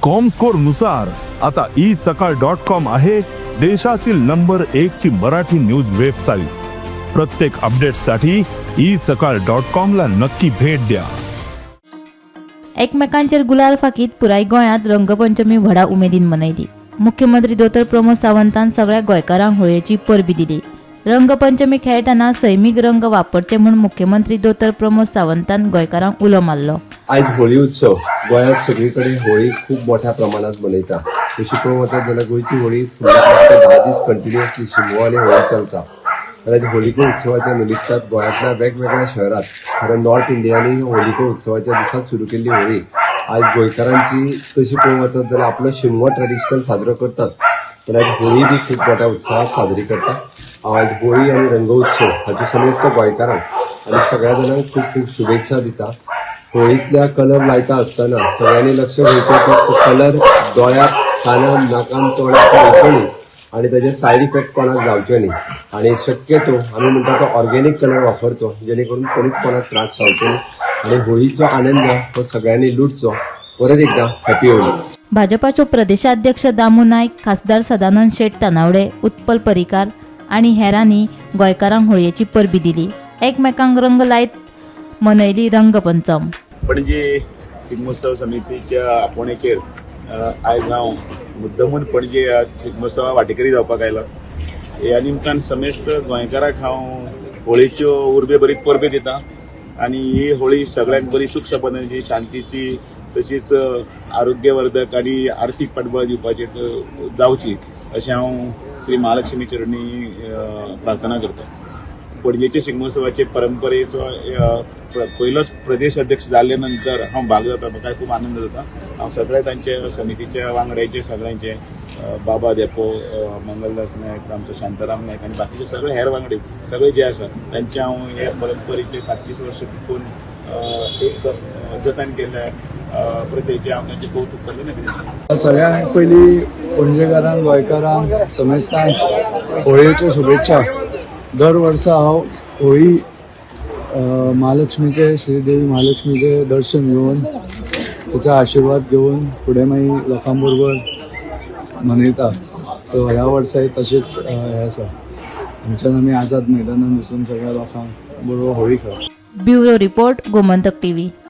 Comscore नुसार आता isakal.com आहे देशातील नंबर 1 ची मराठी न्यूज वेबसाईट। प्रत्येक अपडेटसाठी isakal.com ला नक्की भेट द्या। एकमेकांचेर गुलाल फाकीत पुराय गोंयांत रंगपंचमी व्हडा उमेदीन मनयली। मुख्यमंत्री दोतोर प्रमोद सावंतान सगळ्या गोंयकारांक होळयेची परबी दिली। रंगपंचमी खेळटाना सैमीक रंग वापरचे म्हूण मुख्यमंत्री दोतोर प्रमोद सावंतान गोंयकारांक उलो मारलो। आज होळी उत्सव गोंयांत सगळीकडे होळी खूप मोठ्या प्रमाणात मनयता। तशी पळोवंक वचत जाल्यार गोंयची होळी फुडल्या 10 दीस कंटिन्युअसली शिगमो आनी होळी चलता। आनी होलिका उत्सवाच्या निमित्तान गोंयांतल्या वेगवेगळ्या शहरात खरें नॉर्थ इंडियानी होलिका उत्सवाच्या दिसाक सुरू केल्ली होळी आज गोंयकारांची तशी पळोवंक वचत जाल्यार आपलो शिगमो ट्रेडिशनल साजरो करतात, पण आज होळी बी खूप मोठ्या उत्सवात साजरी करतात। आज होळी आणि रंग उत्सव हाचे समेस्त गोंयकारांक आनी सगळ्या जाणांक खूप खूप शुभेच्छा दिता। होळीतल्या कलर लायता आसतना सगळ्यांनी लक्ष घेवचें की कलर दोळ्यात, कानान, नाकान, तोंडाक वयचो न्ही आणि त्याचे सायड इफेक्ट कोणाक जावचे न्ही। आणि शक्यतो आमी म्हणटा तो ऑर्गेनिक कलर वापरचो जेणे करून कोणीच कोणाक त्रास जावचो न्ही आणि होळीचो आनंद तो सगळ्यांनी लुटचो। परत एकदा हॅपी होळी। भाजपाचो प्रदेशाध्यक्ष दामू नायक, खासदार सदानंद शेट तानावडे, उत्पल परिकार आणि हेरांनी गोंयकारांक होळयेची परबी दिली। एकमेकांक रंग लायत मनयली रंगपंचम। पणजे शिगमोत्सव समितीच्या आपोवणेचेर आयज हांव मुद्दमून पणजे आज शिगमोत्सवा वांटेकरी जावपाक आयलो। ह्या निमतान समेस्त गोंयकाराक हांव होळयेच्यो उर्बे बरी परबी दिता आनी ही होळी सगळ्यांक बरी सुख समाधानाची, शांतीची, तशीच आरोग्यवर्धक आनी आर्थीक पाठबळ दिवपाची जावची अशें हांव श्री महालक्ष्मी चरणी प्रार्थना करता। पणजेचे शिगमोत्सवाचे परंपरेचो पयलोच प्रदेश अध्यक्ष जाल्ले नंतर हांव भाग जाता, म्हाका खूब आनंद जाता। हांव सगळ्या तांचे समितीच्या वांगड्याचे सगळ्यांचे बाबा देपो, मंगलदास नायक, आमचो शांताराम नायक आनी बाकीचे सगळे हेर वांगडी सगळे जे आसा तांचे हांव हे परंपरेचे 37 वर्ष टिकून एक जतन केल्या प्रथेचे हांव तांचे कौतुक करता। सगळ्यांक पयलीं पणजेकारांक, गोंयकारांक समेस्तांक होळयेच्यो शुभेच्छा। दर वर्सा हांव होळी महालक्ष्मीचे, श्रीदेवी महालक्ष्मीचे दर्शन घेवन तिचा आशीर्वाद घेवन फुडें मागीर लोकां बरोबर मनयता। सो ह्या वर्साय तशेंच हें आसा, आमच्यान आमी आझाद मैदानान वचून सगळ्या लोकांक बरोबर होळी खेळप। Bureau report, Gomantak TV.